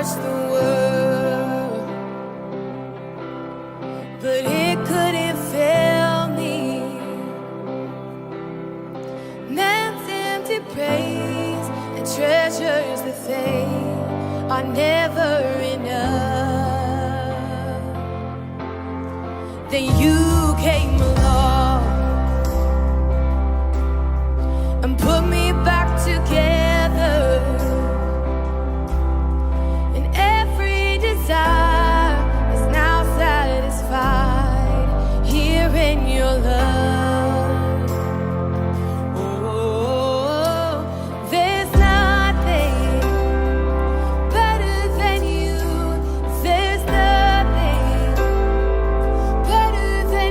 touched the world, but it couldn't fill me. Man's empty praise and treasures that fade are never enough. Then you came along and put me back together, and every desire is now satisfied here in your love. Oh, there's nothing better than you. There's nothing better than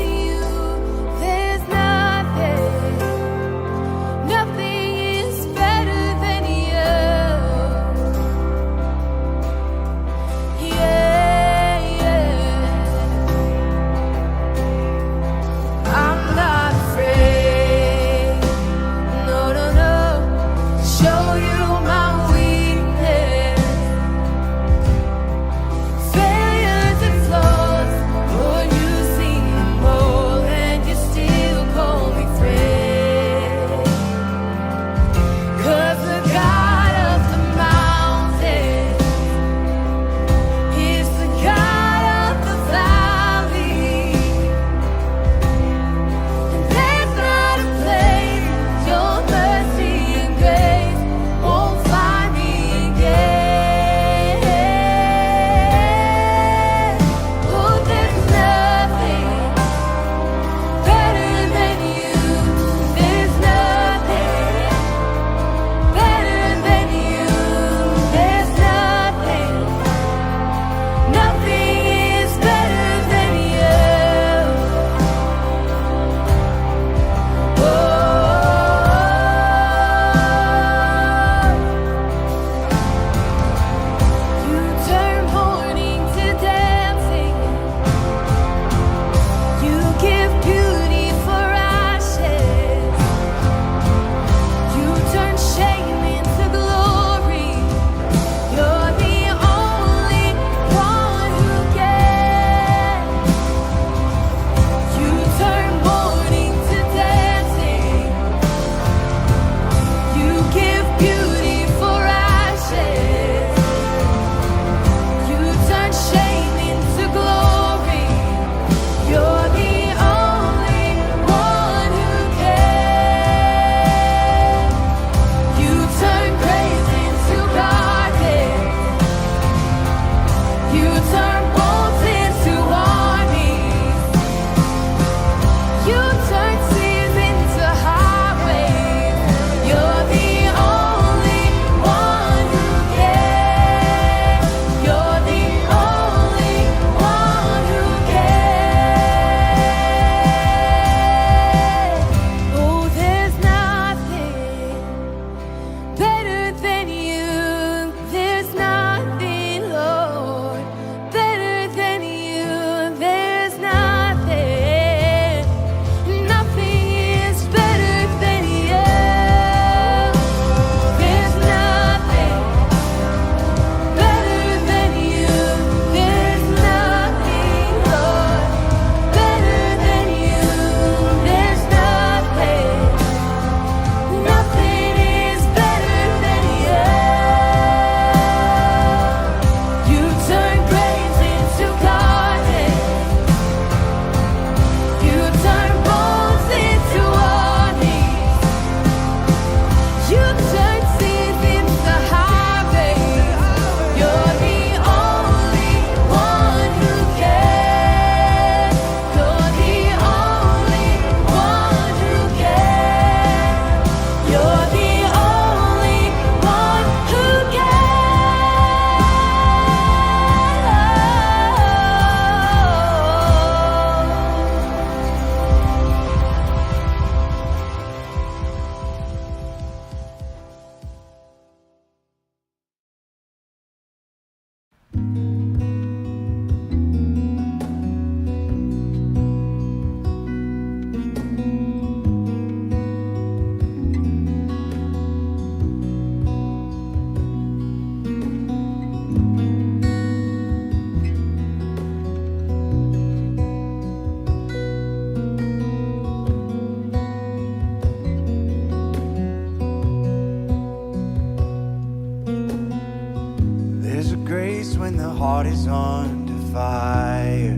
when the heart is under fire.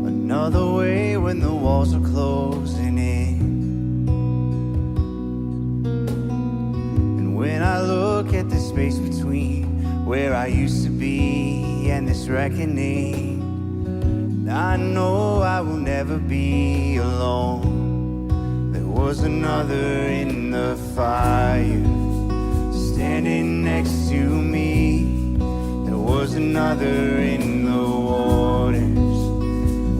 Another way when the walls are closing in. And when I look at the space between where I used to be and this reckoning, I know I will never be alone. There was another in the fire, standing next to me. There was another in the waters,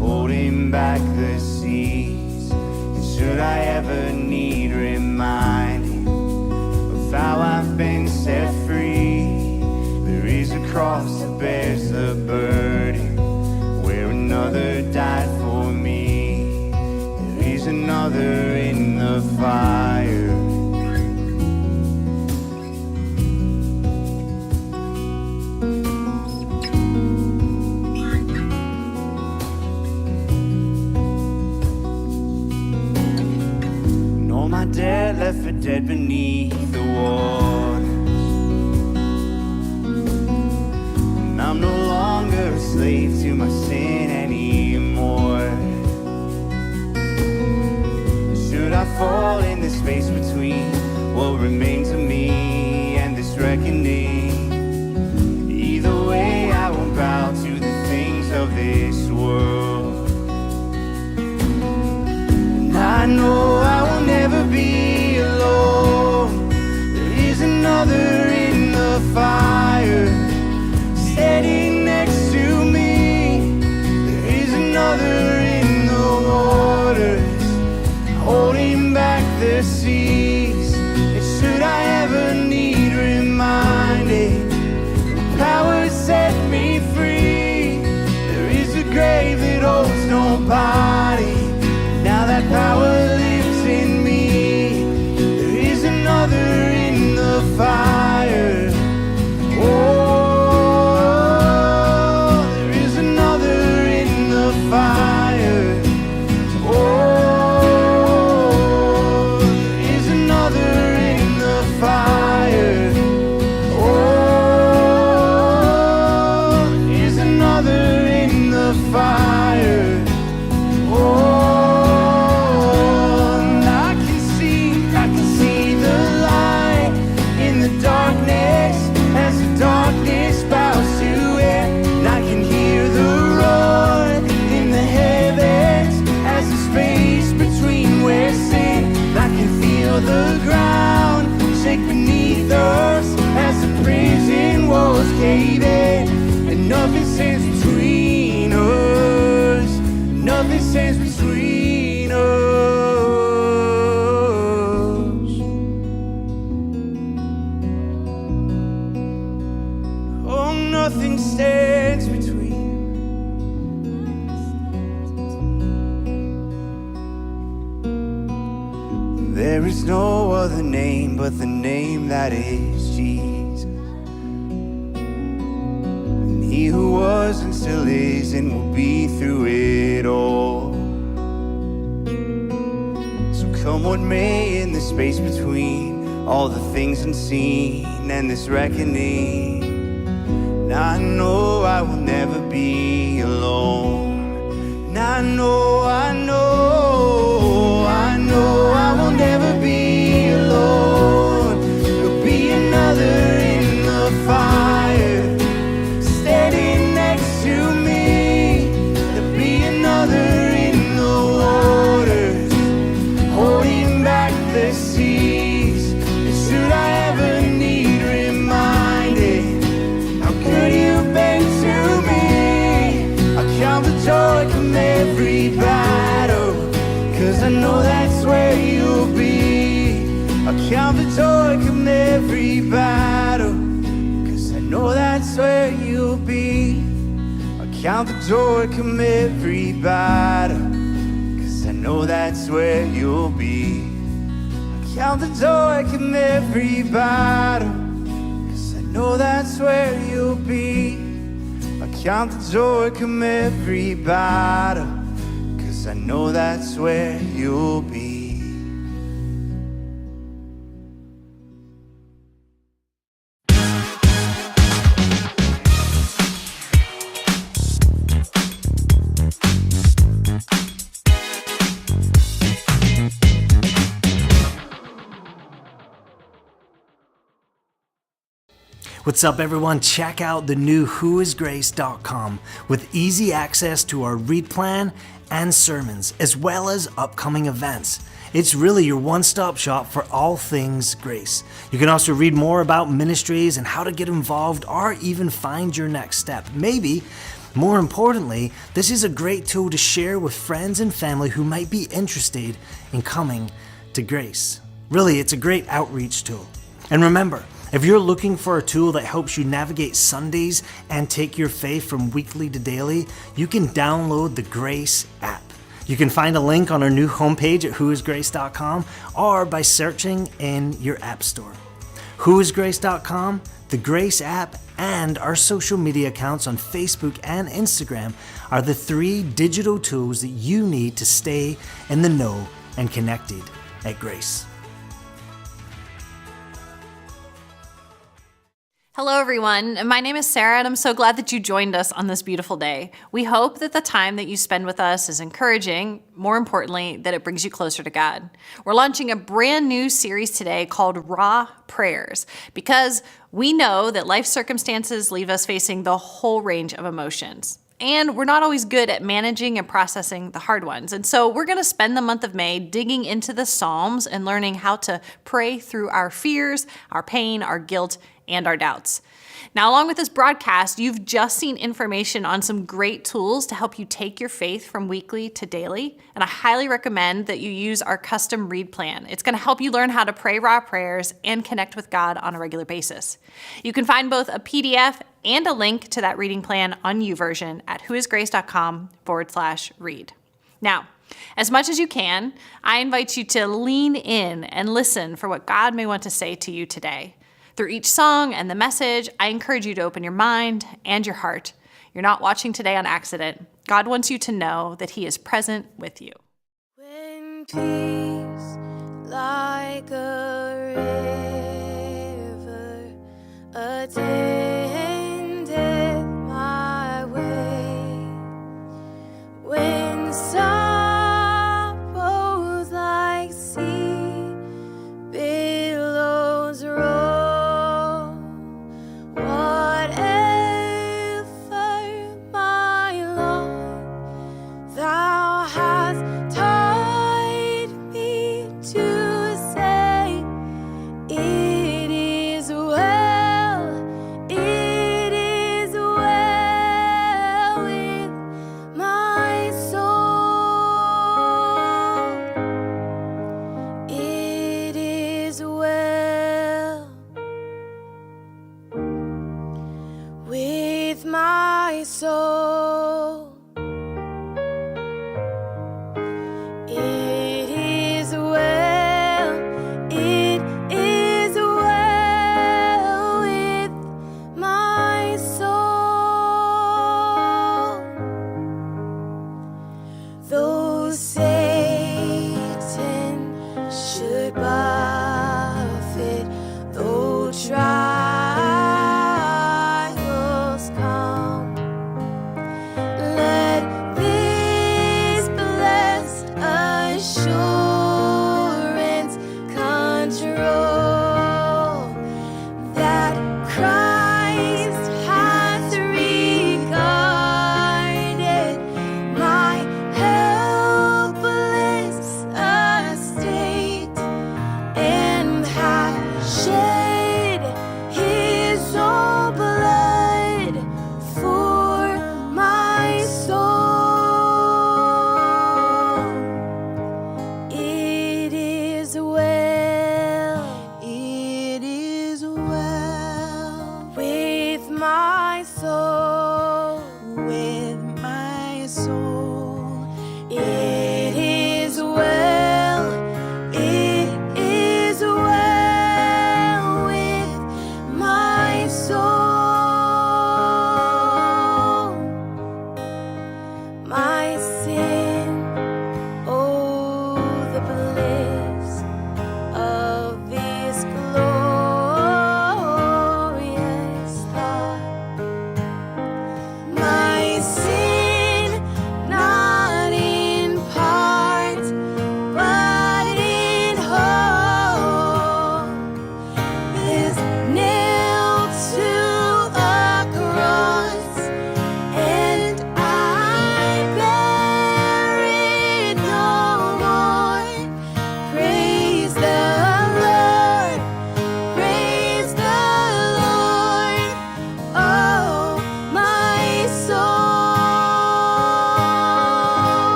holding back the seas. And should I ever need reminding of how I've been set free, there is a cross that bears the burden, where another died for me. There is another in the fire. And all my dead left for dead beneath the waters. And I'm no longer a slave to my sin anymore. Should I fall in the space between what remains of me and this reckoning, either way I won't bow to the things of this world. And I know I will never be alone. There is another in the fire, standing next to me. There is another in the waters, holding back the seas. And should I ever need reminding, power set me free. There is a grave that holds no body, now that power lives in me. There is another in the fire. Oh, fire. Oh, there is another in the fire. Oh, there is another in the fire. Oh, and I can see the light in the darkness as the darkness bows to it. And I can hear the roar in the heavens as the space between where sin. I can feel the ground shake beneath us as the prison walls cave in. And nothing stands between us, nothing stands between us. Oh, nothing stands between. There is no other name but the name that is Jesus. And he who was and still is and will be through it all. So come what may in the space between all the things unseen and this reckoning, and I know I will never be alone. And I know I will never be alone. There'll be another in the fire, standing next to me. There'll be another in the waters, holding back the seas. And should I ever need reminding how good you've been to me, I count the joy from every battle, 'cause I know that's where you'll be. I count the joy come every battle, 'cause I know that's where you'll be. I count the joy come every battle, 'cause I know that's where you'll be. I count the joy come every battle, 'cause I know that's where you'll be. I count the joy come every battle, 'cause I know that's where you'll be. What's up, everyone? Check out the new whoisgrace.com with easy access to our read plan and sermons, as well as upcoming events. It's really your one-stop shop for all things grace. You can also read more about ministries and how to get involved or even find your next step. Maybe, more importantly, this is a great tool to share with friends and family who might be interested in coming to Grace. Really, it's a great outreach tool. And remember, if you're looking for a tool that helps you navigate Sundays and take your faith from weekly to daily, you can download the Grace app. You can find a link on our new homepage at whoisgrace.com or by searching in your app store. Whoisgrace.com, the Grace app, and our social media accounts on Facebook and Instagram are the 3 digital tools that you need to stay in the know and connected at Grace. Hello, everyone. My name is Sarah, and I'm so glad that you joined us on this beautiful day. We hope that the time that you spend with us is encouraging, more importantly, that it brings you closer to God. We're launching a brand new series today called Raw Prayers, because we know that life circumstances leave us facing the whole range of emotions. And we're not always good at managing and processing the hard ones. And so we're going to spend the month of May digging into the Psalms and learning how to pray through our fears, our pain, our guilt, and our doubts. Now, along with this broadcast, you've just seen information on some great tools to help you take your faith from weekly to daily. And I highly recommend that you use our custom read plan. It's going to help you learn how to pray raw prayers and connect with God on a regular basis. You can find both a PDF and a link to that reading plan on YouVersion at whoisgrace.com/read. Now, as much as you can, I invite you to lean in and listen for what God may want to say to you today. Through each song and the message, I encourage you to open your mind and your heart. You're not watching today on accident. God wants you to know that He is present with you. When peace like a river attendeth my way, when sorrows like sea billows roll, whatever my Lord, Thou hast taught me to say, it is well with my soul. It is well with my soul. It is well with my soul. Though Satan should buffet, though trials come, let this blessed assurance control that Christ has regarded my helpless estate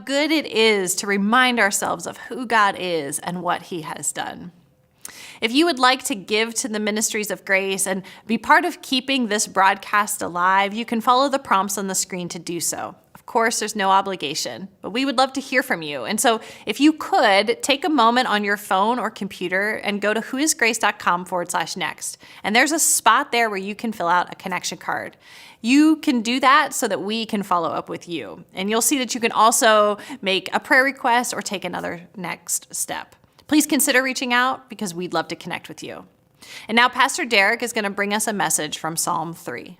good it is to remind ourselves of who God is and what he has done. If you would like to give to the Ministries of Grace and be part of keeping this broadcast alive, you can follow the prompts on the screen to do so. Of course, there's no obligation, but we would love to hear from you. And so if you could, take a moment on your phone or computer and go to whoisgrace.com/next. And there's a spot there where you can fill out a connection card. You can do that so that we can follow up with you. And you'll see that you can also make a prayer request or take another next step. Please consider reaching out because we'd love to connect with you. And now Pastor Derek is going to bring us a message from Psalm 3.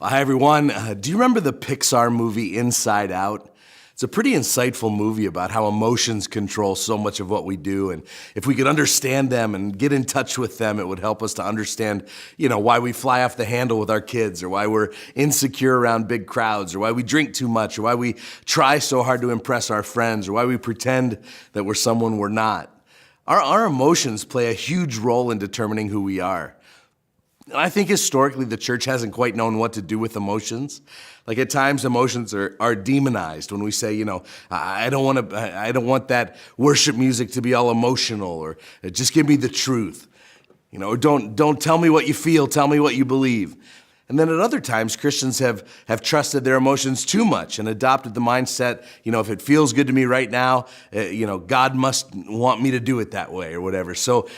Hi, everyone. Do you remember the Pixar movie Inside Out? It's a pretty insightful movie about how emotions control so much of what we do. And if we could understand them and get in touch with them, it would help us to understand, why we fly off the handle with our kids, or why we're insecure around big crowds, or why we drink too much, or why we try so hard to impress our friends, or why we pretend that we're someone we're not. Our emotions play a huge role in determining who we are. I think historically the church hasn't quite known what to do with emotions. Like at times emotions are demonized when we say, I don't want that worship music to be all emotional, or just give me the truth. Don't tell me what you feel, tell me what you believe. And then at other times, Christians have trusted their emotions too much and adopted the mindset, if it feels good to me right now, God must want me to do it that way or whatever. So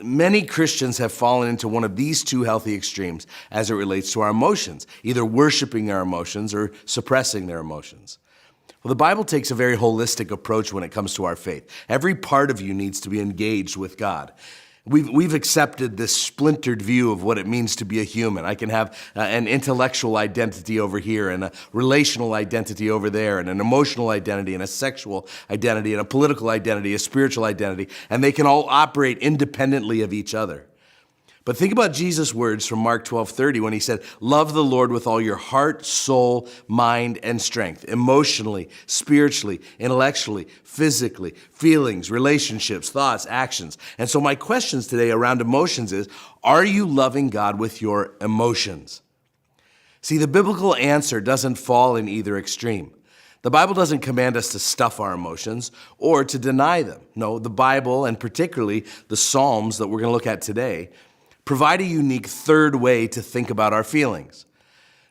many Christians have fallen into one of these two healthy extremes as it relates to our emotions, either worshiping our emotions or suppressing their emotions. Well, the Bible takes a very holistic approach when it comes to our faith. Every part of you needs to be engaged with God. We've accepted this splintered view of what it means to be a human. I can have an intellectual identity over here, and a relational identity over there, and an emotional identity, and a sexual identity, and a political identity, a spiritual identity, and they can all operate independently of each other. But think about Jesus' words from Mark 12:30 when he said, love the Lord with all your heart, soul, mind, and strength, emotionally, spiritually, intellectually, physically, feelings, relationships, thoughts, actions. And so my questions today around emotions is, are you loving God with your emotions? See, the biblical answer doesn't fall in either extreme. The Bible doesn't command us to stuff our emotions or to deny them. No, the Bible, and particularly the Psalms that we're going to look at today, provide a unique third way to think about our feelings.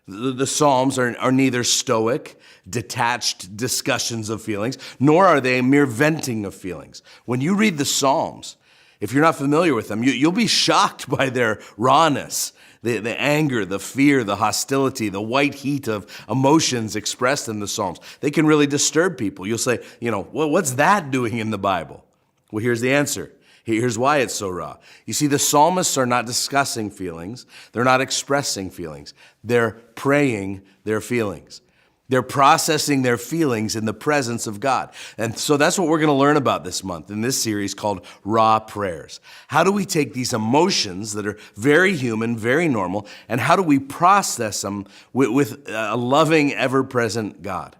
The Psalms are neither stoic, detached discussions of feelings, nor are they mere venting of feelings. When you read the Psalms, if you're not familiar with them, you'll be shocked by their rawness, the anger, the fear, the hostility, the white heat of emotions expressed in the Psalms. They can really disturb people. You'll say, what's that doing in the Bible? Well, here's the answer. Here's why it's so raw. You see, the psalmists are not discussing feelings. They're not expressing feelings. They're praying their feelings. They're processing their feelings in the presence of God. And so that's what we're going to learn about this month in this series called Raw Prayers. How do we take these emotions that are very human, very normal, and how do we process them with a loving, ever-present God?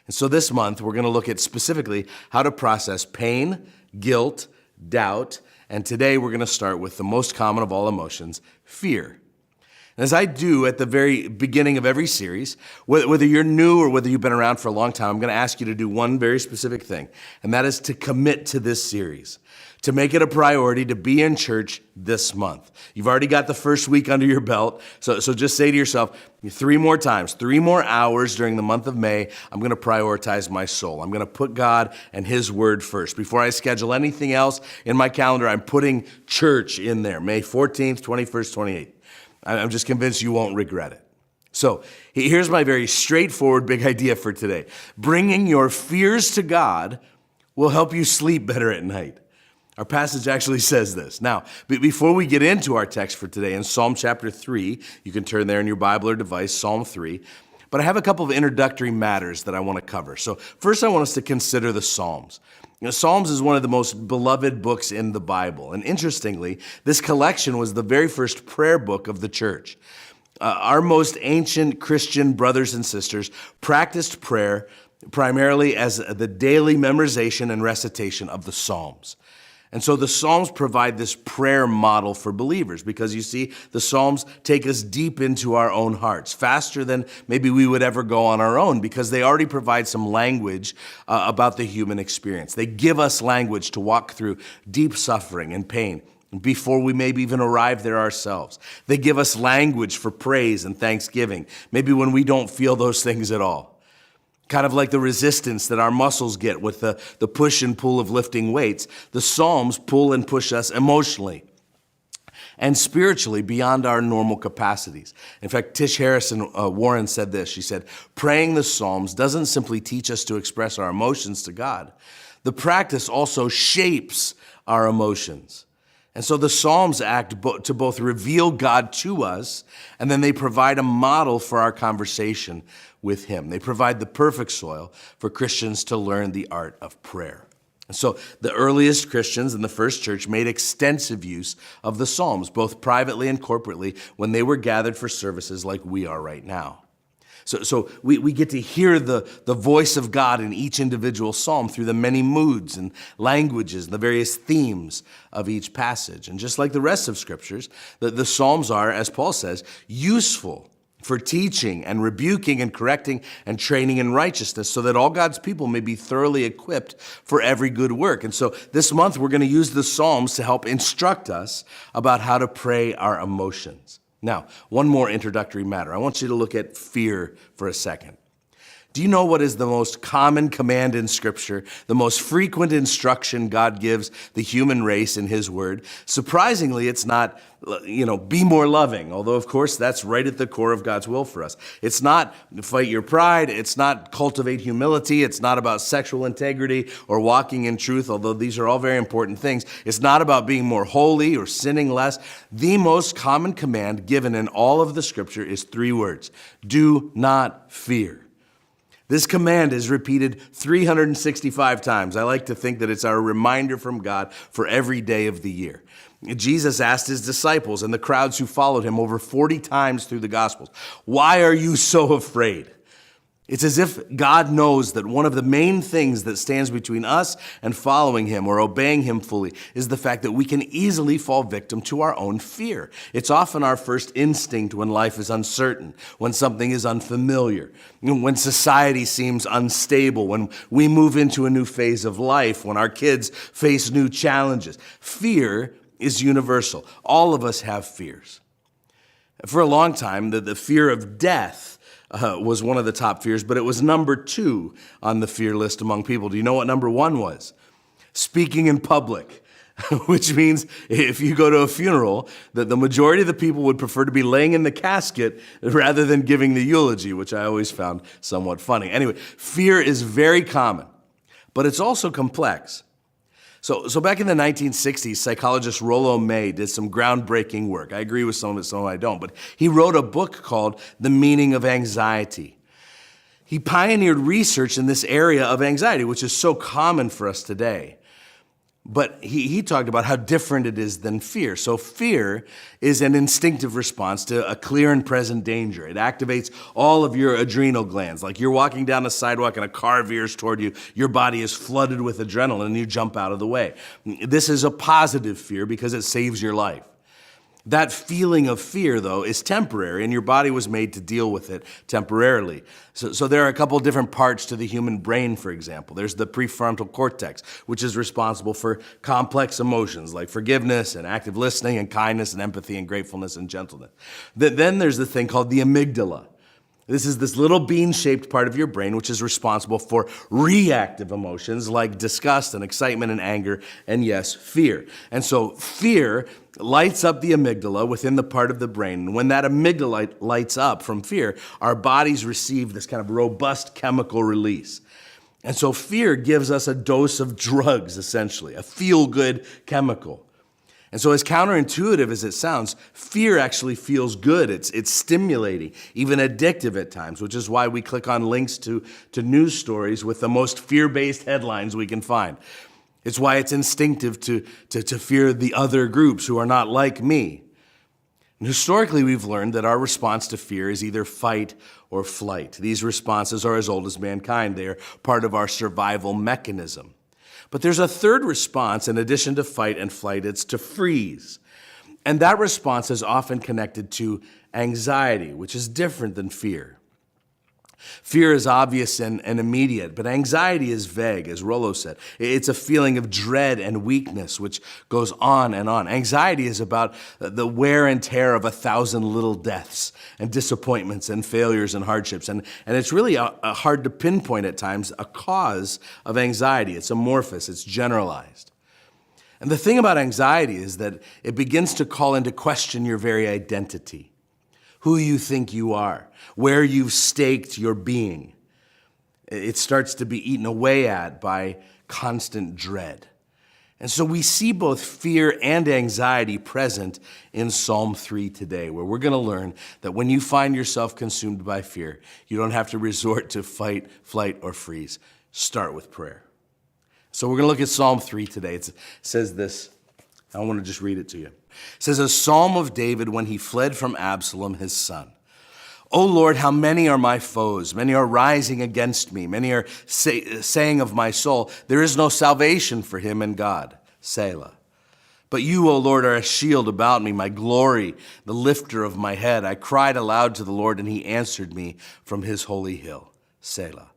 And so this month, we're going to look at specifically how to process pain, guilt, doubt, and today we're going to start with the most common of all emotions, fear. And as I do at the very beginning of every series, whether you're new or whether you've been around for a long time, I'm going to ask you to do one very specific thing, and that is to commit to this series, to make it a priority to be in church this month. You've already got the first week under your belt, so just say to yourself, 3 more times, 3 more hours during the month of May, I'm going to prioritize my soul. I'm going to put God and His Word first. Before I schedule anything else in my calendar, I'm putting church in there, May 14th, 21st, 28th. I'm just convinced you won't regret it. So here's my very straightforward big idea for today. Bringing your fears to God will help you sleep better at night. Our passage actually says this. Now, before we get into our text for today, in Psalm chapter 3, you can turn there in your Bible or device, Psalm 3, But I have a couple of introductory matters that I want to cover. So first I want us to consider the Psalms. Psalms is one of the most beloved books in the Bible. And interestingly, this collection was the very first prayer book of the church. Our most ancient Christian brothers and sisters practiced prayer primarily as the daily memorization and recitation of the Psalms. And so the Psalms provide this prayer model for believers because you see, the Psalms take us deep into our own hearts, faster than maybe we would ever go on our own because they already provide some language about the human experience. They give us language to walk through deep suffering and pain before we maybe even arrive there ourselves. They give us language for praise and thanksgiving, maybe when we don't feel those things at all. Kind of like the resistance that our muscles get with the push and pull of lifting weights, the Psalms pull and push us emotionally and spiritually beyond our normal capacities. In fact, Tish Harrison Warren said this. She said, praying the Psalms doesn't simply teach us to express our emotions to God. The practice also shapes our emotions. And so the Psalms act to both reveal God to us, and then they provide a model for our conversation with Him. They provide the perfect soil for Christians to learn the art of prayer. And so the earliest Christians in the first church made extensive use of the Psalms, both privately and corporately, when they were gathered for services like we are right now. So we get to hear the voice of God in each individual psalm through the many moods and languages and the various themes of each passage. And just like the rest of scriptures, the Psalms are, as Paul says, useful for teaching and rebuking and correcting and training in righteousness so that all God's people may be thoroughly equipped for every good work. And so this month we're going to use the Psalms to help instruct us about how to pray our emotions. Now, one more introductory matter. I want you to look at fear for a second. Do you know what is the most common command in Scripture, the most frequent instruction God gives the human race in His Word? Surprisingly, it's not, be more loving, although, of course, that's right at the core of God's will for us. It's not fight your pride. It's not cultivate humility. It's not about sexual integrity or walking in truth, although these are all very important things. It's not about being more holy or sinning less. The most common command given in all of the Scripture is 3 words: do not fear. This command is repeated 365 times. I like to think that it's our reminder from God for every day of the year. Jesus asked His disciples and the crowds who followed Him over 40 times through the Gospels, "Why are you so afraid?" It's as if God knows that one of the main things that stands between us and following Him or obeying Him fully is the fact that we can easily fall victim to our own fear. It's often our first instinct when life is uncertain, when something is unfamiliar, when society seems unstable, when we move into a new phase of life, when our kids face new challenges. Fear is universal. All of us have fears. For a long time, the fear of death was one of the top fears, but it was number 2 on the fear list among people. Do you know what number 1 was? Speaking in public, which means if you go to a funeral, that the majority of the people would prefer to be laying in the casket rather than giving the eulogy, which I always found somewhat funny. Anyway, fear is very common, but it's also complex. So back in the 1960s, psychologist Rollo May did some groundbreaking work. I agree with some of it, some I don't, but he wrote a book called The Meaning of Anxiety. He pioneered research in this area of anxiety, which is so common for us today. But he talked about how different it is than fear. So fear is an instinctive response to a clear and present danger. It activates all of your adrenal glands. Like you're walking down a sidewalk and a car veers toward you, your body is flooded with adrenaline and you jump out of the way. This is a positive fear because it saves your life. That feeling of fear, though, is temporary, and your body was made to deal with it temporarily. So there are a couple of different parts to the human brain, for example. There's the prefrontal cortex, which is responsible for complex emotions like forgiveness and active listening and kindness and empathy and gratefulness and gentleness. Then there's the thing called the amygdala. This is this little bean-shaped part of your brain which is responsible for reactive emotions like disgust and excitement and anger and, yes, fear. And so fear lights up the amygdala within the part of the brain. And when that amygdala lights up from fear, our bodies receive this kind of robust chemical release. And so fear gives us a dose of drugs, essentially, a feel-good chemical. And so as counterintuitive as it sounds, fear actually feels good. It's stimulating, even addictive at times, which is why we click on links to news stories with the most fear-based headlines we can find. It's why it's instinctive to fear the other groups who are not like me. And historically, we've learned that our response to fear is either fight or flight. These responses are as old as mankind. They are part of our survival mechanism. But there's a third response in addition to fight and flight. It's to freeze. And that response is often connected to anxiety, which is different than fear. Fear is obvious and immediate, but anxiety is vague, as Rollo said. It's a feeling of dread and weakness, which goes on and on. Anxiety is about the wear and tear of 1,000 little deaths and disappointments and failures and hardships. And it's really hard to pinpoint at times a cause of anxiety. It's amorphous, it's generalized. And the thing about anxiety is that it begins to call into question your very identity. Who you think you are, where you've staked your being. It starts to be eaten away at by constant dread. And so we see both fear and anxiety present in Psalm 3 today, where we're going to learn that when you find yourself consumed by fear, you don't have to resort to fight, flight, or freeze. Start with prayer. So we're going to look at Psalm 3 today. It says this. I want to just read it to you. It says, a psalm of David when he fled from Absalom, his son. O Lord, how many are my foes? Many are rising against me. Many are saying of my soul, there is no salvation for him in God. Selah. But you, O Lord, are a shield about me, my glory, the lifter of my head. I cried aloud to the Lord, and he answered me from his holy hill. Selah.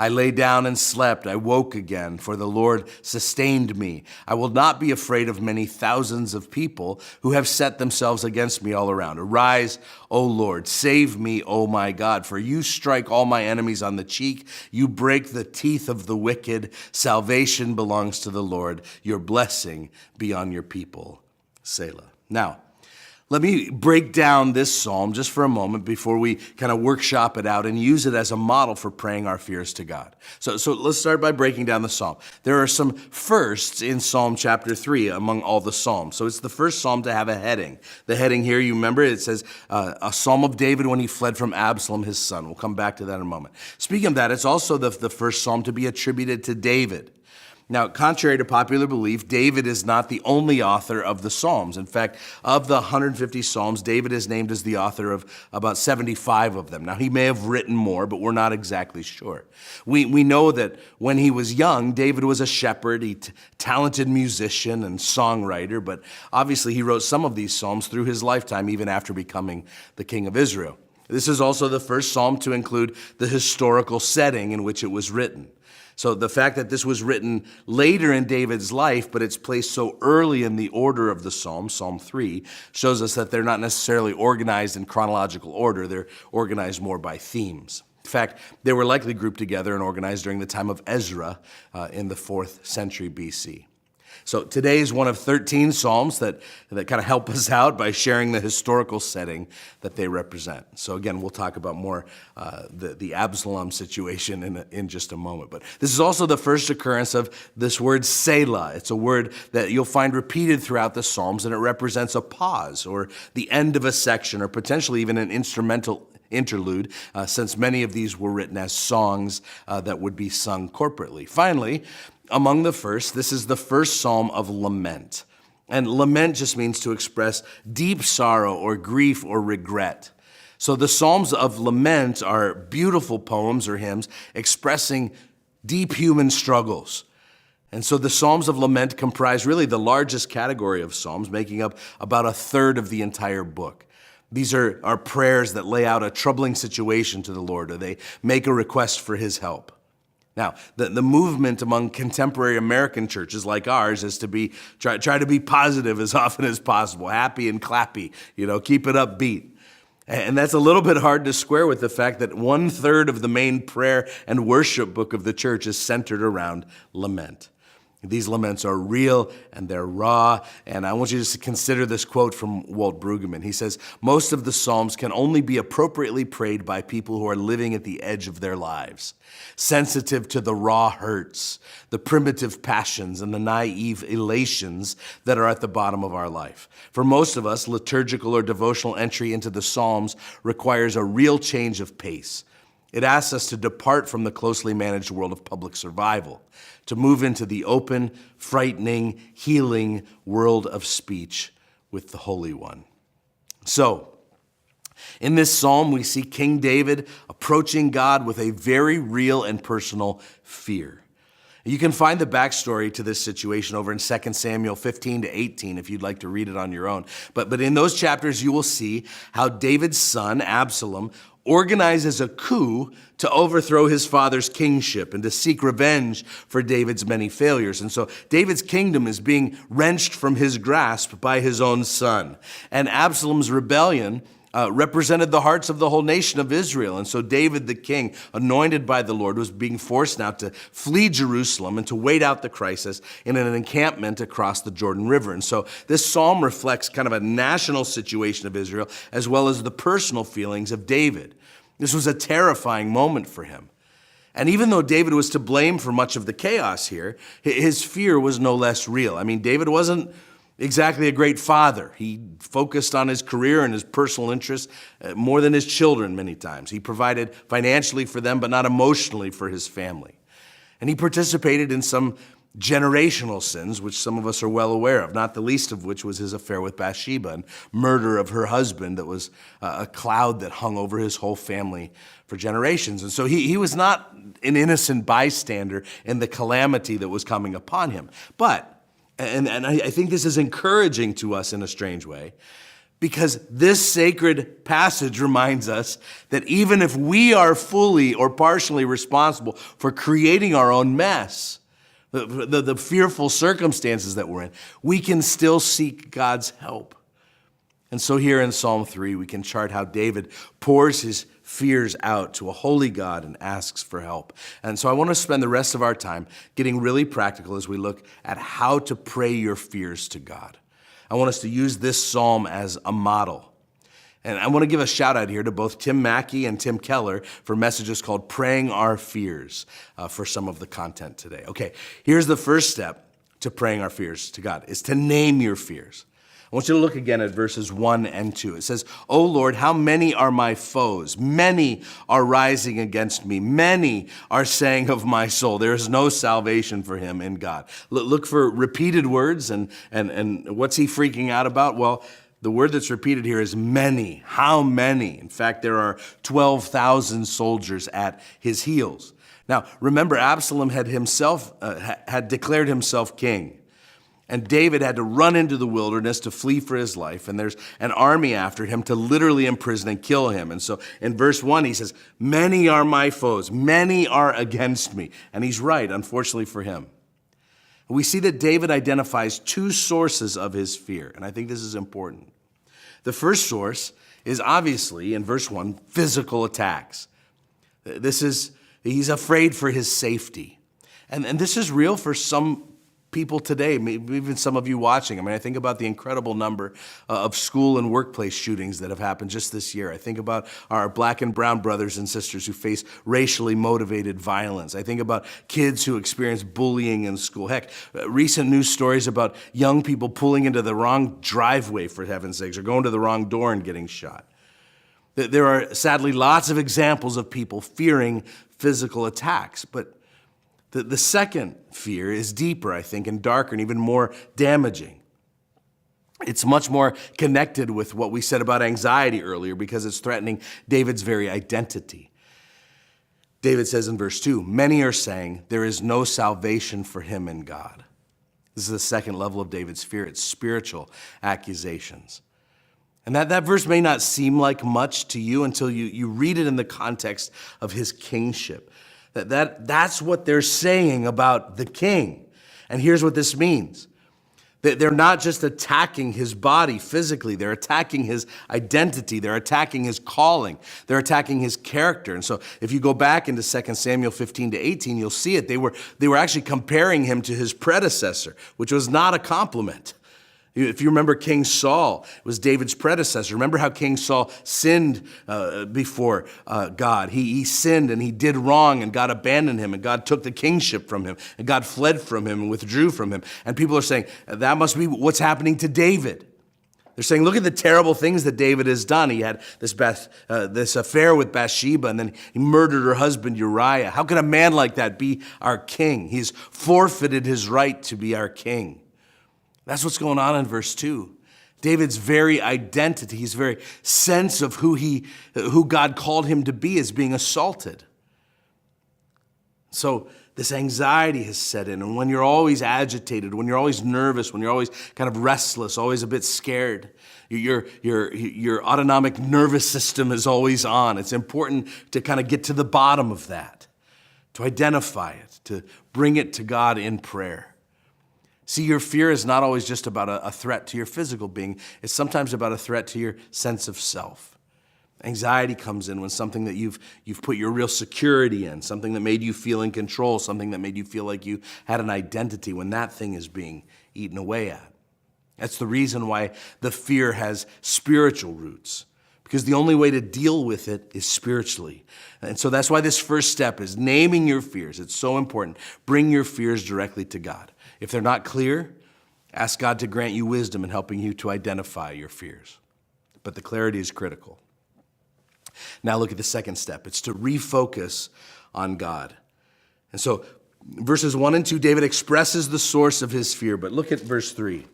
I lay down and slept. I woke again, for the Lord sustained me. I will not be afraid of many thousands of people who have set themselves against me all around. Arise, O Lord, save me, O my God, for you strike all my enemies on the cheek. You break the teeth of the wicked. Salvation belongs to the Lord. Your blessing be on your people. Selah. Now, let me break down this psalm just for a moment before we kind of workshop it out and use it as a model for praying our fears to God. So let's start by breaking down the psalm. There are some firsts in Psalm chapter 3 among all the psalms. So it's the first psalm to have a heading. The heading here, you remember, it says, a psalm of David when he fled from Absalom, his son. We'll come back to that in a moment. Speaking of that, it's also the first psalm to be attributed to David. Now, contrary to popular belief, David is not the only author of the Psalms. In fact, of the 150 Psalms, David is named as the author of about 75 of them. Now, he may have written more, but we're not exactly sure. We know that when he was young, David was a shepherd, talented musician and songwriter, but obviously he wrote some of these Psalms through his lifetime, even after becoming the king of Israel. This is also the first Psalm to include the historical setting in which it was written. So the fact that this was written later in David's life, but it's placed so early in the order of the Psalm, Psalm 3, shows us that they're not necessarily organized in chronological order. They're organized more by themes. In fact, they were likely grouped together and organized during the time of Ezra in the 4th century BC. So today is one of 13 Psalms that kind of help us out by sharing the historical setting that they represent. So again, we'll talk about more the Absalom situation in just a moment. But this is also the first occurrence of this word Selah. It's a word that you'll find repeated throughout the Psalms, and it represents a pause or the end of a section or potentially even an instrumental interlude, since many of these were written as songs that would be sung corporately. Finally, among the first, this is the first psalm of lament. And lament just means to express deep sorrow or grief or regret. So the Psalms of lament are beautiful poems or hymns expressing deep human struggles. And so the Psalms of lament comprise really the largest category of Psalms, making up about a third of the entire book. These are prayers that lay out a troubling situation to the Lord, or they make a request for his help. Now, the movement among contemporary American churches like ours is to try to be positive as often as possible, happy and clappy, keep it upbeat. And that's a little bit hard to square with the fact that 1/3 of the main prayer and worship book of the church is centered around lament. These laments are real and they're raw. And I want you just to consider this quote from Walt Brueggemann. He says, most of the Psalms can only be appropriately prayed by people who are living at the edge of their lives, sensitive to the raw hurts, the primitive passions, and the naive elations that are at the bottom of our life. For most of us, liturgical or devotional entry into the Psalms requires a real change of pace. It asks us to depart from the closely managed world of public survival, to move into the open, frightening, healing world of speech with the Holy One. So, in this psalm, we see King David approaching God with a very real and personal fear. You can find the backstory to this situation over in 2 Samuel 15 to 18 if you'd like to read it on your own. But in those chapters, you will see how David's son, Absalom, organizes a coup to overthrow his father's kingship and to seek revenge for David's many failures. And so David's kingdom is being wrenched from his grasp by his own son. And Absalom's rebellion represented the hearts of the whole nation of Israel. And so David, the king, anointed by the Lord, was being forced now to flee Jerusalem and to wait out the crisis in an encampment across the Jordan River. And so this psalm reflects kind of a national situation of Israel as well as the personal feelings of David. This was a terrifying moment for him. And even though David was to blame for much of the chaos here, his fear was no less real. I mean, David wasn't exactly a great father. He focused on his career and his personal interests more than his children many times. He provided financially for them, but not emotionally for his family. And he participated in some generational sins, which some of us are well aware of, not the least of which was his affair with Bathsheba and murder of her husband that was a cloud that hung over his whole family for generations. And so he was not an innocent bystander in the calamity that was coming upon him. But And I think this is encouraging to us in a strange way, because this sacred passage reminds us that even if we are fully or partially responsible for creating our own mess, the fearful circumstances that we're in, we can still seek God's help. And so here in Psalm 3, we can chart how David pours his fears out to a holy God and asks for help. And so I want to spend the rest of our time getting really practical as we look at how to pray your fears to God. I want us to use this psalm as a model. And I want to give a shout out here to both Tim Mackey and Tim Keller for messages called Praying Our Fears for some of the content today. Okay, here's the first step to praying our fears to God, is to name your fears. I want you to look again at verses 1 and 2. It says, "O Lord, how many are my foes? Many are rising against me. Many are saying of my soul, there is no salvation for him in God." Look for repeated words, and what's he freaking out about? Well, the word that's repeated here is many. How many? In fact, there are 12,000 soldiers at his heels. Now, remember, Absalom had declared himself king. And David had to run into the wilderness to flee for his life. And there's an army after him to literally imprison and kill him. And so in verse 1, he says, many are my foes. Many are against me. And he's right, unfortunately for him. We see that David identifies two sources of his fear. And I think this is important. The first source is obviously, in verse 1, physical attacks. He's afraid for his safety. And this is real for some people today, maybe even some of you watching. I mean, I think about the incredible number of school and workplace shootings that have happened just this year. I think about our black and brown brothers and sisters who face racially motivated violence. I think about kids who experience bullying in school. Heck, recent news stories about young people pulling into the wrong driveway, for heaven's sakes, or going to the wrong door and getting shot. There are sadly lots of examples of people fearing physical attacks, but the second fear is deeper, I think, and darker and even more damaging. It's much more connected with what we said about anxiety earlier because it's threatening David's very identity. David says in verse 2, many are saying there is no salvation for him in God. This is the second level of David's fear. It's spiritual accusations. And that verse may not seem like much to you until you read it in the context of his kingship. That's what they're saying about the king. And here's what this means. They're not just attacking his body physically, they're attacking his identity, they're attacking his calling, they're attacking his character. And so if you go back into 2 Samuel 15 to 18, you'll see it. They were actually comparing him to his predecessor, which was not a compliment. If you remember King Saul, it was David's predecessor. Remember how King Saul sinned before God. He sinned and he did wrong, and God abandoned him, and God took the kingship from him, and God fled from him and withdrew from him. And people are saying, that must be what's happening to David. They're saying, look at the terrible things that David has done. He had this affair with Bathsheba, and then he murdered her husband Uriah. How can a man like that be our king? He's forfeited his right to be our king. That's what's going on in verse 2. David's very identity, his very sense of who God called him to be is being assaulted. So this anxiety has set in, and when you're always agitated, when you're always nervous, when you're always kind of restless, always a bit scared, your autonomic nervous system is always on. It's important to kind of get to the bottom of that, to identify it, to bring it to God in prayer. See, your fear is not always just about a threat to your physical being. It's sometimes about a threat to your sense of self. Anxiety comes in when something that you've put your real security in, something that made you feel in control, something that made you feel like you had an identity, when that thing is being eaten away at. That's the reason why the fear has spiritual roots, because the only way to deal with it is spiritually. And so that's why this first step is naming your fears. It's so important. Bring your fears directly to God. If they're not clear, ask God to grant you wisdom in helping you to identify your fears. But the clarity is critical. Now look at the second step. It's to refocus on God. And so verses 1 and 2, David expresses the source of his fear. But look at verse 3.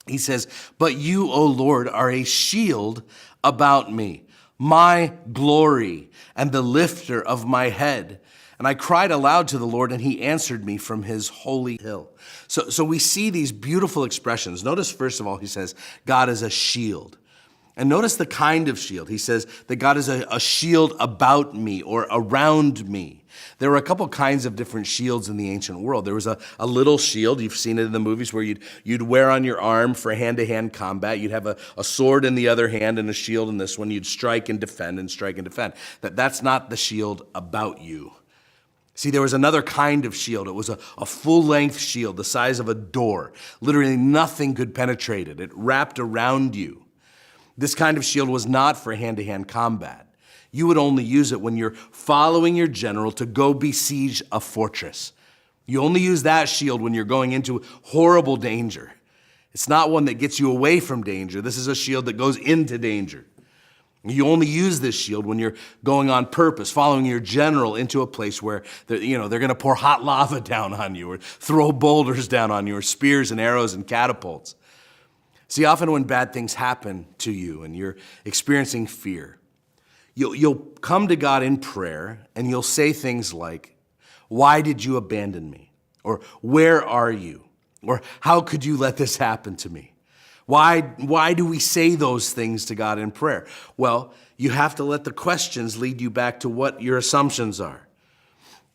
He says, "But you, O Lord, are a shield about me, my glory and the lifter of my head. And I cried aloud to the Lord, and he answered me from his holy hill." So we see these beautiful expressions. Notice, first of all, he says, God is a shield. And notice the kind of shield. He says that God is a shield about me or around me. There were a couple kinds of different shields in the ancient world. There was a little shield. You've seen it in the movies where you'd wear on your arm for hand-to-hand combat. You'd have a sword in the other hand and a shield in this one. You'd strike and defend and strike and defend. That's not the shield about you. See, there was another kind of shield. It was a full-length shield, the size of a door. Literally nothing could penetrate it. It wrapped around you. This kind of shield was not for hand-to-hand combat. You would only use it when you're following your general to go besiege a fortress. You only use that shield when you're going into horrible danger. It's not one that gets you away from danger. This is a shield that goes into danger. You only use this shield when you're going on purpose, following your general into a place where they're going to pour hot lava down on you or throw boulders down on you or spears and arrows and catapults. See, often when bad things happen to you and you're experiencing fear, you'll come to God in prayer and you'll say things like, "Why did you abandon me?" Or "Where are you?" Or "How could you let this happen to me?" Why do we say those things to God in prayer? Well, you have to let the questions lead you back to what your assumptions are.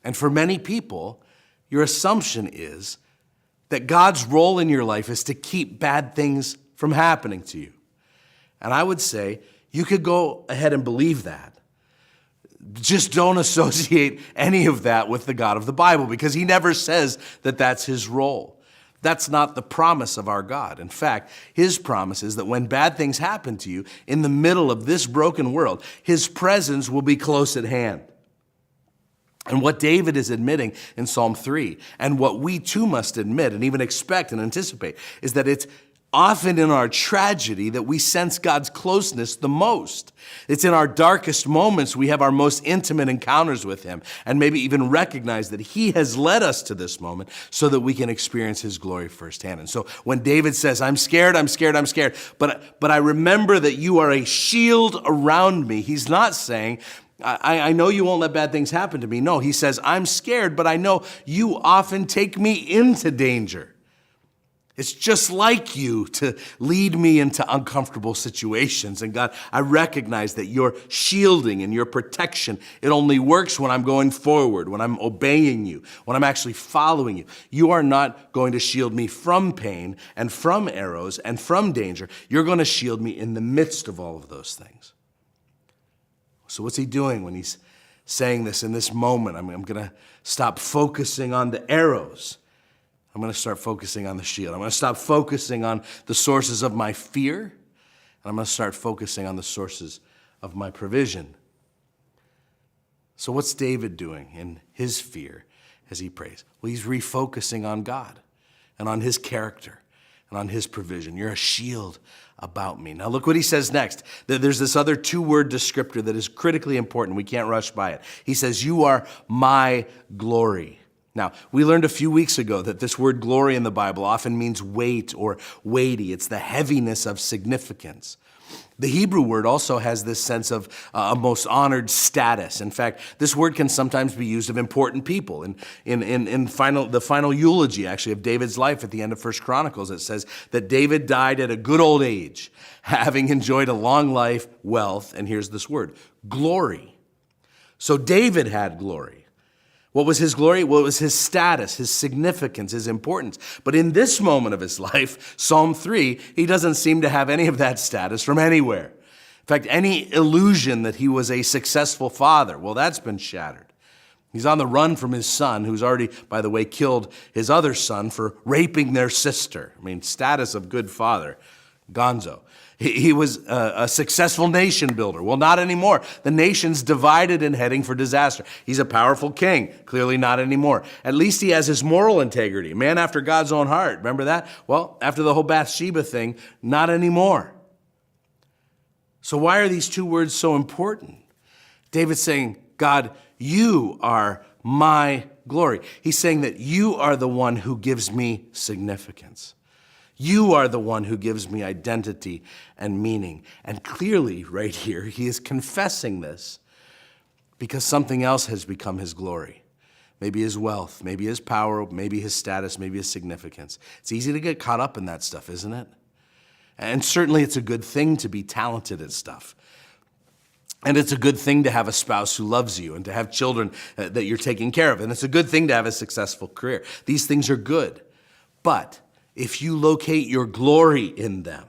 And for many people, your assumption is that God's role in your life is to keep bad things from happening to you. And I would say you could go ahead and believe that. Just don't associate any of that with the God of the Bible, because he never says that that's his role. That's not the promise of our God. In fact, his promise is that when bad things happen to you in the middle of this broken world, his presence will be close at hand. And what David is admitting in Psalm 3, and what we too must admit and even expect and anticipate, is that it's often in our tragedy that we sense God's closeness the most. It's in our darkest moments we have our most intimate encounters with him, and maybe even recognize that he has led us to this moment so that we can experience his glory firsthand. And so when David says, I'm scared, but I remember that you are a shield around me, he's not saying, I know you won't let bad things happen to me. No, he says, I'm scared, but I know you often take me into danger. It's just like you to lead me into uncomfortable situations. And God, I recognize that your shielding and your protection, it only works when I'm going forward, when I'm obeying you, when I'm actually following you. You are not going to shield me from pain and from arrows and from danger. You're going to shield me in the midst of all of those things. So what's he doing when he's saying this in this moment? I'm going to stop focusing on the arrows. I'm going to start focusing on the shield. I'm going to stop focusing on the sources of my fear, and I'm going to start focusing on the sources of my provision. So what's David doing in his fear as he prays? Well, he's refocusing on God and on his character and on his provision. You're a shield about me. Now look what he says next. There's this other two-word descriptor that is critically important. We can't rush by it. He says, you are my glory. Now, we learned a few weeks ago that this word glory in the Bible often means weight or weighty. It's the heaviness of significance. The Hebrew word also has this sense of a most honored status. In fact, this word can sometimes be used of important people. In the final eulogy, actually, of David's life at the end of 1 Chronicles, it says that David died at a good old age, having enjoyed a long life, wealth, and here's this word, glory. So David had glory. What was his glory? Well, it was his status, his significance, his importance. But in this moment of his life, Psalm 3, he doesn't seem to have any of that status from anywhere. In fact, any illusion that he was a successful father, well, that's been shattered. He's on the run from his son, who's already, by the way, killed his other son for raping their sister. I mean, status of good father, gonzo. He was a successful nation builder. Well, not anymore. The nation's divided and heading for disaster. He's a powerful king. Clearly not anymore. At least he has his moral integrity. A man after God's own heart. Remember that? Well, after the whole Bathsheba thing, not anymore. So why are these two words so important? David's saying, God, you are my glory. He's saying that you are the one who gives me significance. You are the one who gives me identity and meaning. And clearly, right here, he is confessing this because something else has become his glory. Maybe his wealth, maybe his power, maybe his status, maybe his significance. It's easy to get caught up in that stuff, isn't it? And certainly it's a good thing to be talented at stuff. And it's a good thing to have a spouse who loves you and to have children that you're taking care of. And it's a good thing to have a successful career. These things are good. But if you locate your glory in them,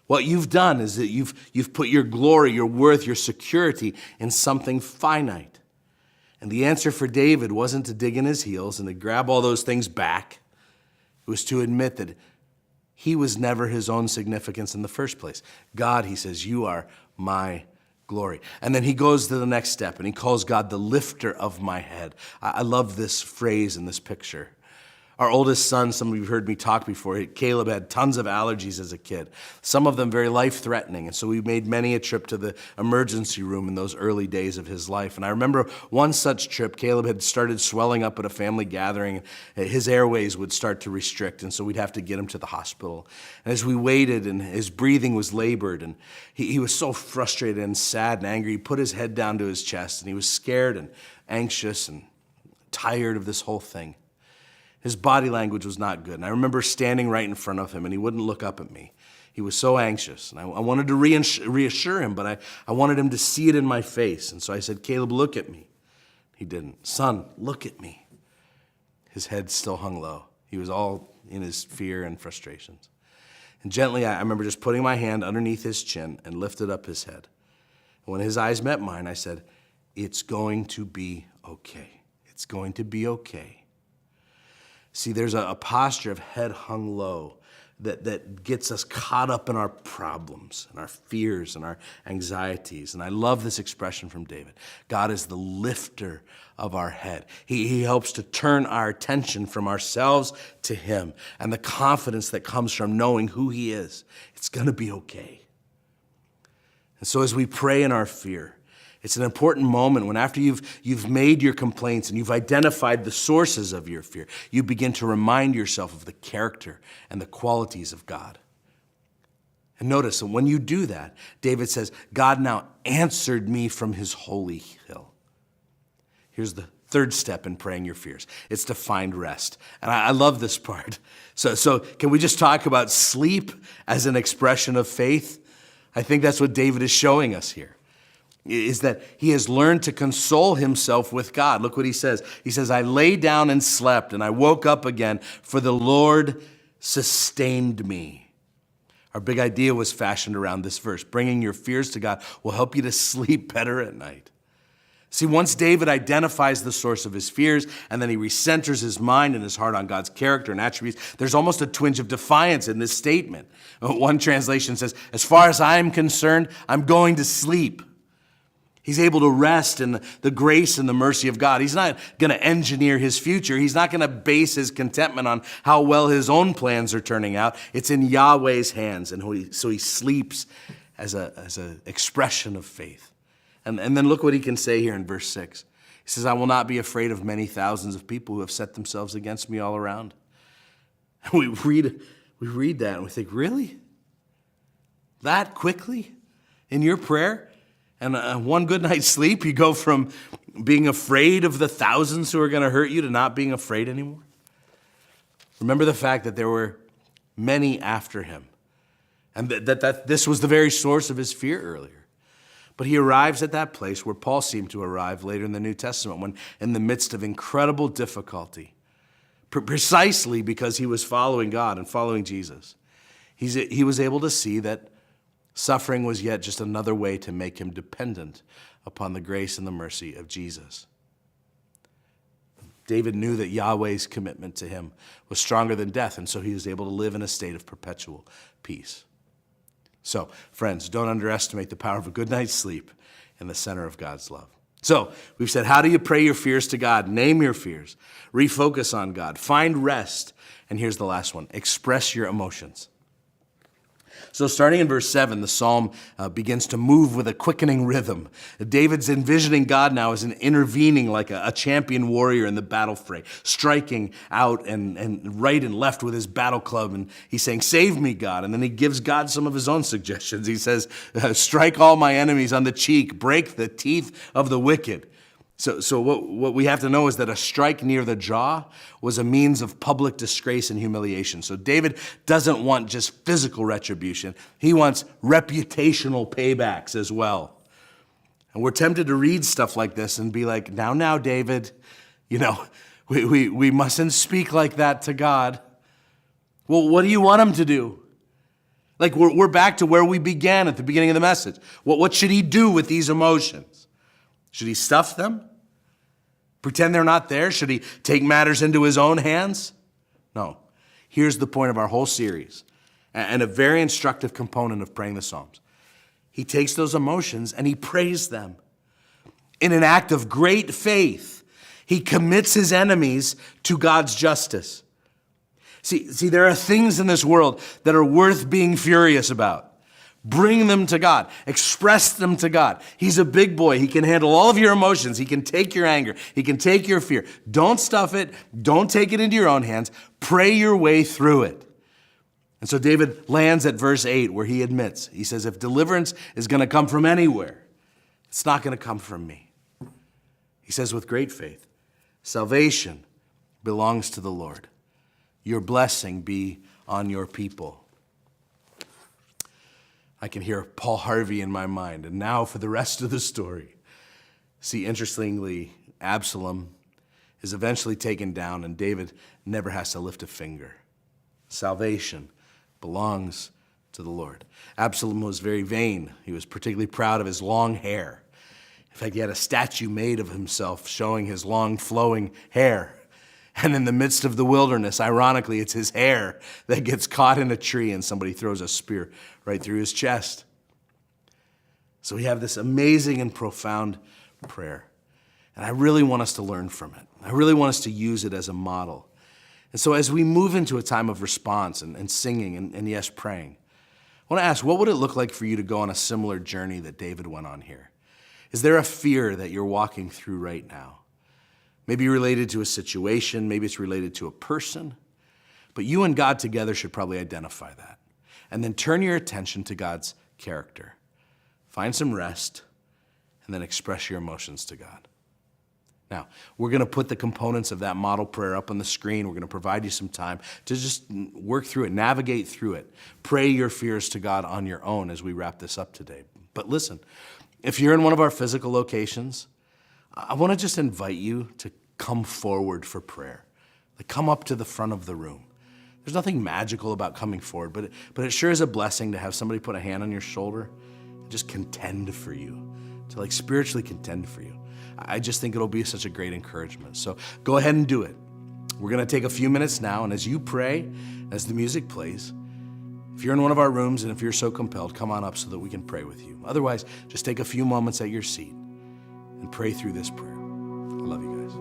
what you've done is that you've put your glory, your worth, your security in something finite. And the answer for David wasn't to dig in his heels and to grab all those things back. It was to admit that he was never his own significance in the first place. God, he says, you are my glory. And then he goes to the next step and he calls God the lifter of my head. I love this phrase in this picture. Our oldest son, some of you have heard me talk before, Caleb had tons of allergies as a kid, some of them very life-threatening. And so we made many a trip to the emergency room in those early days of his life. And I remember one such trip, Caleb had started swelling up at a family gathering. His airways would start to restrict, and so we'd have to get him to the hospital. And as we waited, and his breathing was labored, and he was so frustrated and sad and angry, he put his head down to his chest, and he was scared and anxious and tired of this whole thing. His body language was not good. And I remember standing right in front of him, and he wouldn't look up at me. He was so anxious. And I wanted to reassure him, but I wanted him to see it in my face. And so I said, Caleb, look at me. He didn't. Son, look at me. His head still hung low. He was all in his fear and frustrations. And gently, I remember just putting my hand underneath his chin and lifted up his head. And when his eyes met mine, I said, it's going to be okay. It's going to be okay. See, there's a posture of head hung low that gets us caught up in our problems and our fears and our anxieties. And I love this expression from David. God is the lifter of our head. He helps to turn our attention from ourselves to him and the confidence that comes from knowing who he is. It's going to be okay. And so as we pray in our fear, it's an important moment when after you've made your complaints and you've identified the sources of your fear, you begin to remind yourself of the character and the qualities of God. And notice that when you do that, David says, God now answered me from his holy hill. Here's the Third step in praying your fears, it's to find rest. And I love this part. So can we just talk about sleep as an expression of faith? I think that's what David is showing us here, is that he has learned to console himself with God. Look what he says. He says, I lay down and slept, and I woke up again, for the Lord sustained me. Our big idea was fashioned around this verse. Bringing your fears to God will help you to sleep better at night. See, once David identifies the source of his fears and then he recenters his mind and his heart on God's character and attributes, there's almost a twinge of defiance in this statement. One translation says, as far as I'm concerned, I'm going to sleep. He's able to rest in the grace and the mercy of God. He's not going to engineer his future. He's not going to base his contentment on how well his own plans are turning out. It's in Yahweh's hands, and so he sleeps as an expression of faith. And then look what he can say here in verse 6. He says, I will not be afraid of many thousands of people who have set themselves against me all around. And we read that and we think, really? That quickly in your prayer? And one good night's sleep, you go from being afraid of the thousands who are going to hurt you to not being afraid anymore? Remember the fact that there were many after him, and that this was the very source of his fear earlier. But he arrives at that place where Paul seemed to arrive later in the New Testament, when in the midst of incredible difficulty, precisely because he was following God and following Jesus, he was able to see that suffering was yet just another way to make him dependent upon the grace and the mercy of Jesus. David knew that Yahweh's commitment to him was stronger than death, and so he was able to live in a state of perpetual peace. So, friends, don't underestimate the power of a good night's sleep in the center of God's love. So, we've said, how do you pray your fears to God? Name your fears. Refocus on God. Find rest. And here's the last one. Express your emotions. So starting in verse 7, the psalm begins to move with a quickening rhythm. David's envisioning God now as intervening like a champion warrior in the battle fray, striking out and right and left with his battle club. And he's saying, save me, God. And then he gives God some of his own suggestions. He says, strike all my enemies on the cheek, break the teeth of the wicked. So what we have to know is that a strike near the jaw was a means of public disgrace and humiliation. So David doesn't want just physical retribution. He wants reputational paybacks as well. And we're tempted to read stuff like this and be like, now, David, we mustn't speak like that to God. Well, what do you want him to do? Like we're back to where we began at the beginning of the message. What should he do with these emotions? Should he stuff them? Pretend they're not there? Should he take matters into his own hands? No. Here's the point of our whole series, and a very instructive component of praying the Psalms. He takes those emotions and he prays them. In an act of great faith, he commits his enemies to God's justice. See, there are things in this world that are worth being furious about. Bring them to God. Express them to God. He's a big boy. He can handle all of your emotions. He can take your anger. He can take your fear. Don't stuff it. Don't take it into your own hands. Pray your way through it. And so David lands at verse 8 where he admits, he says, if deliverance is going to come from anywhere, it's not going to come from me. He says with great faith, salvation belongs to the Lord. Your blessing be on your people. I can hear Paul Harvey in my mind. And now for the rest of the story. See, interestingly, Absalom is eventually taken down and David never has to lift a finger. Salvation belongs to the Lord. Absalom was very vain. He was particularly proud of his long hair. In fact, he had a statue made of himself showing his long flowing hair. And in the midst of the wilderness, ironically, it's his hair that gets caught in a tree and somebody throws a spear right through his chest. So we have this amazing and profound prayer. And I really want us to learn from it. I really want us to use it as a model. And so as we move into a time of response and singing and yes, praying, I want to ask, what would it look like for you to go on a similar journey that David went on here? Is there a fear that you're walking through right now? Maybe related to a situation, maybe it's related to a person, but you and God together should probably identify that. And then turn your attention to God's character. Find some rest, and then express your emotions to God. Now, we're going to put the components of that model prayer up on the screen. We're going to provide you some time to just work through it, navigate through it. Pray your fears to God on your own as we wrap this up today. But listen, if you're in one of our physical locations, I want to just invite you to come forward for prayer. Like, come up to the front of the room. There's nothing magical about coming forward, but it sure is a blessing to have somebody put a hand on your shoulder and just contend for you, to like spiritually contend for you. I just think it'll be such a great encouragement. So go ahead and do it. We're going to take a few minutes now, and as you pray, as the music plays, if you're in one of our rooms and if you're so compelled, come on up so that we can pray with you. Otherwise, just take a few moments at your seat and pray through this prayer. I love you guys.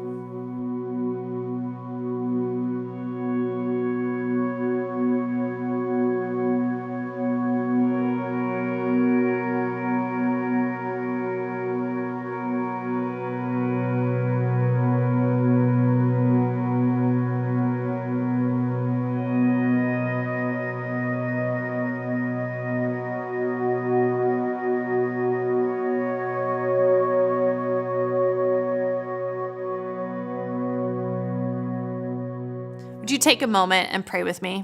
Would you take a moment and pray with me?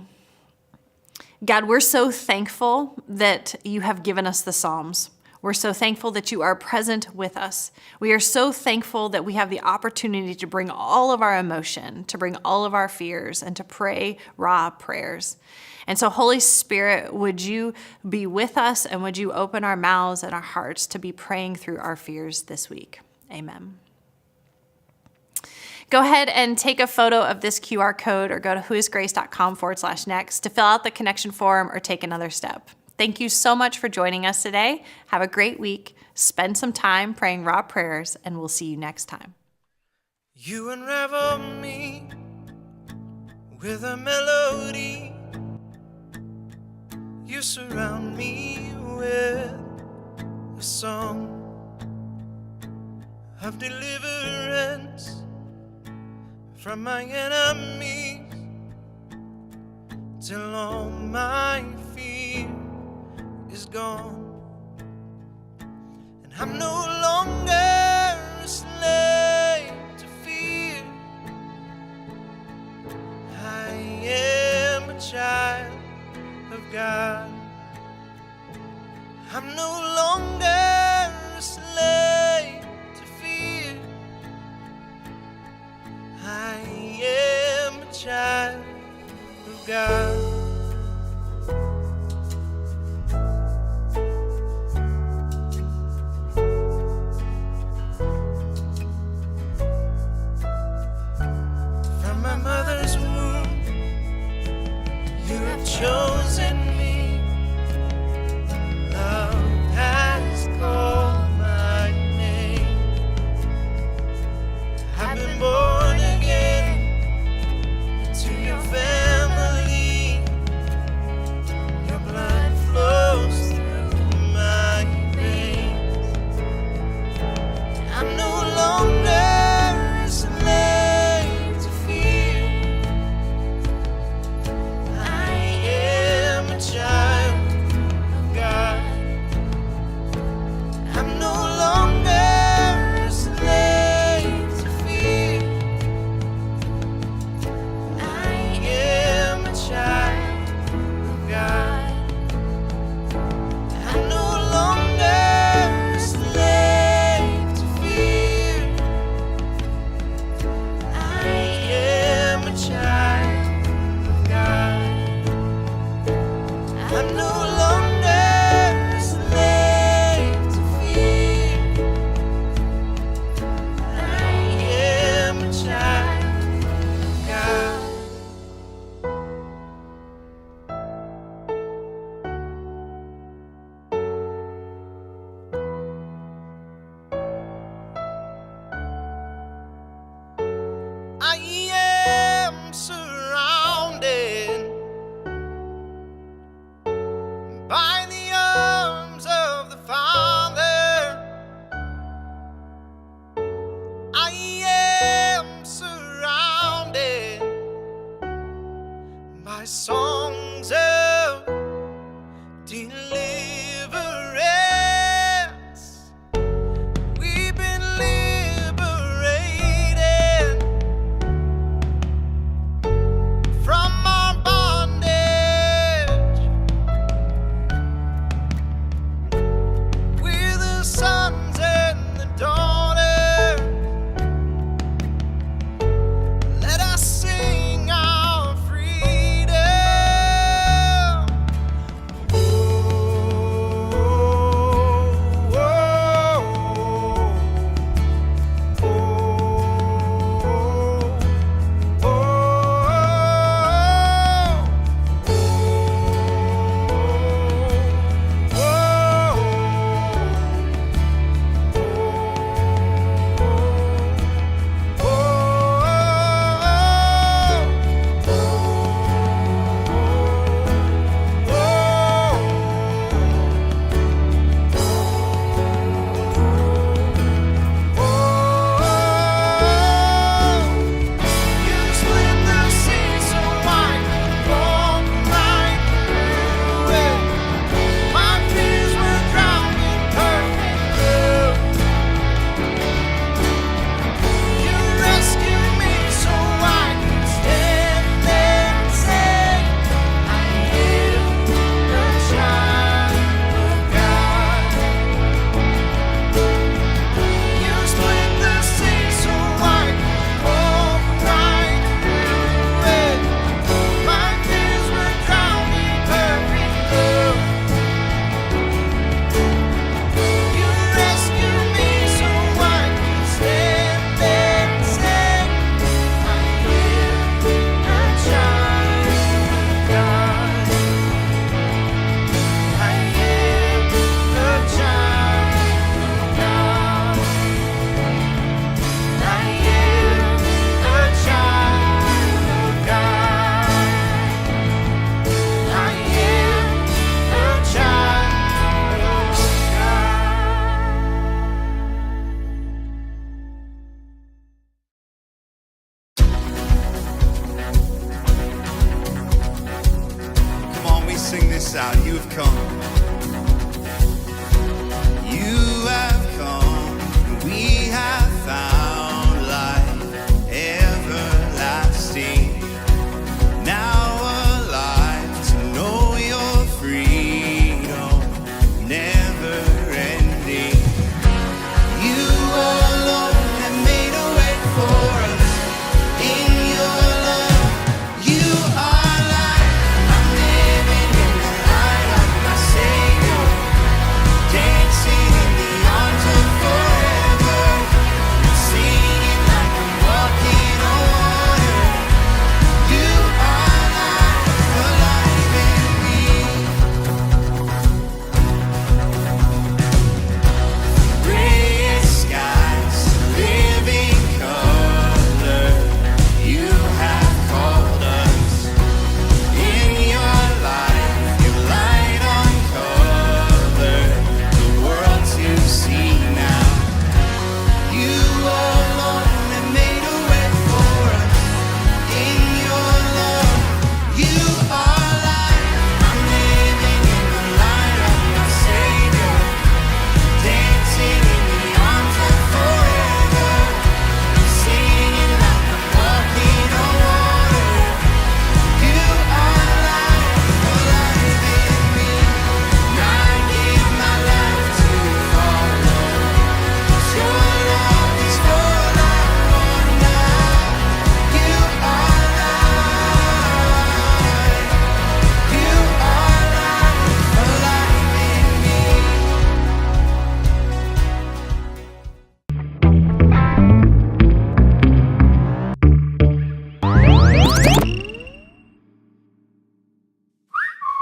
God, we're so thankful that you have given us the Psalms. We're so thankful that you are present with us. We are so thankful that we have the opportunity to bring all of our emotion, to bring all of our fears, and to pray raw prayers. And so, Holy Spirit, would you be with us, and would you open our mouths and our hearts to be praying through our fears this week? Amen. Go ahead and take a photo of this QR code or go to whoisgrace.com/next to fill out the connection form or take another step. Thank you so much for joining us today. Have a great week. Spend some time praying raw prayers, and we'll see you next time. You unravel me with a melody. You surround me with a song of deliverance from my enemies, till all my fear is gone, and I'm no longer a slave to fear. I am a child of God. I'm no longer a slave to fear. I am a child of God.